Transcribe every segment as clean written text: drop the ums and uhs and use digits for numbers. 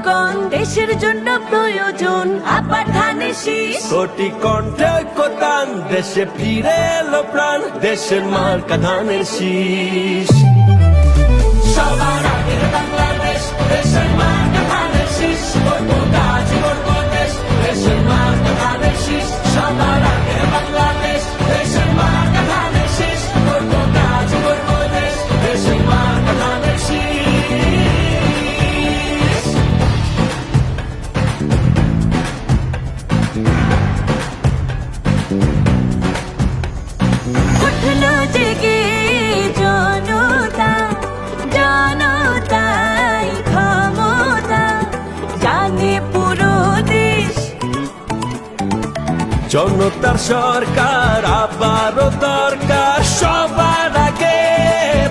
জনগণ দেশের জন্য প্রয়োজন আবার ধানের শীষ। কোটি কণ্ঠে ঐক্যতান দেশে ফিরে এলো প্রাণ, দেশের মার্কা ধানের শীষ। সবার আগের বাংলাদেশ, দেশের মার্কা ধানের শীষ। করবো কাজ করবো দেশ, দেশের মার্কা ধানের শীষ। সবার আগের বাংলাদেশ, দেশের মার্কা ধানের শীষ। করবো কাজ করবো দেশ, দেশের মার্কা ধানের শীষ। উঠলো জেগে জনতা, জনতাই ক্ষমতা, জানে পুরো দেশ। জনতার সরকার আবারও দরকার, সবার আগে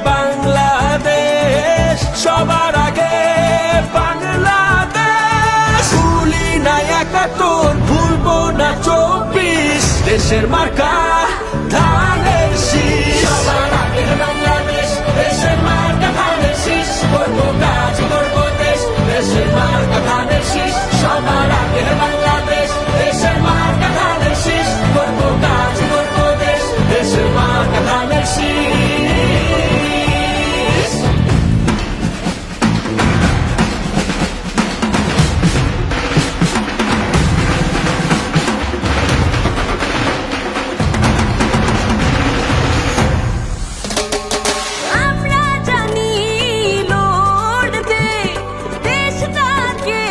বাংলাদেশ, সবার আগে বাংলাদেশ। ভুলি না ৭১, ভুলবো না ২৪, দেশের মার্কা ধানের শীষ। সবার আগের বাংলাদেশ, দেশের মার্কা ধানের শীষ। করবো কাজ করবো দেশ, দেশের মার্কা ধানের শীষ। সবার আগের বাংলাদেশ, দেশের মার্কা ধানের শীষ। করবো কাজ করবো দেশ, দেশের মার্কা ধানের শীষ। আমরা জানি লড়তে, দেশটাকে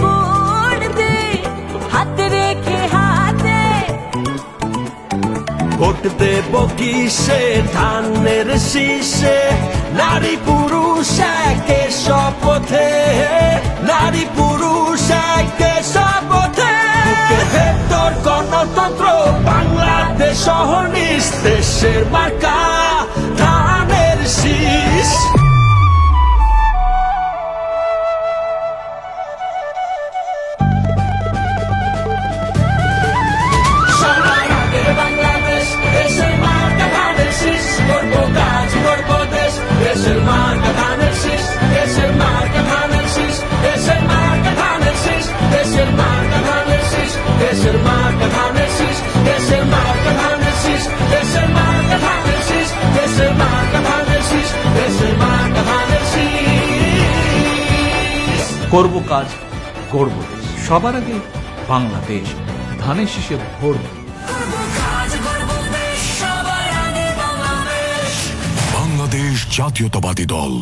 গড়তে, হাতে রেখে হাতে। ভোট দেব কিসে ধানের শীষে, নারী পুরুষ একে শপথে, নারী পুরুষ একে শপথে। বুকে ভেতর গণতন্ত্র বাংলাদেশ সহনিশ, দেশের মার্কা ধানের শীষ। সবার আগের বাংলাদেশ, দেশের মার্কা ধানের শীষ। করবো কাজ করবো দেশ, দেশের মার্কা ধানের শীষ। দেশের মার্কা ধানের শীষ, দেশের মার্কা ধানের শীষ। দেশের মার্কা ধানের শীষ, দেশের মার্কা ধানের শীষ। দেশের মার্কা ধানের শীষ, দেশের মার্কা ধানের শীষ। দেশের মার্কা ধানের শীষ, দেশের মার্কা ধানের শীষ। করব কাজ গড়ব দেশ, সবার আগে বাংলাদেশ, ধানের শীষে ভোট দিন। বাংলাদেশ জাতীয়তাবাদী দল।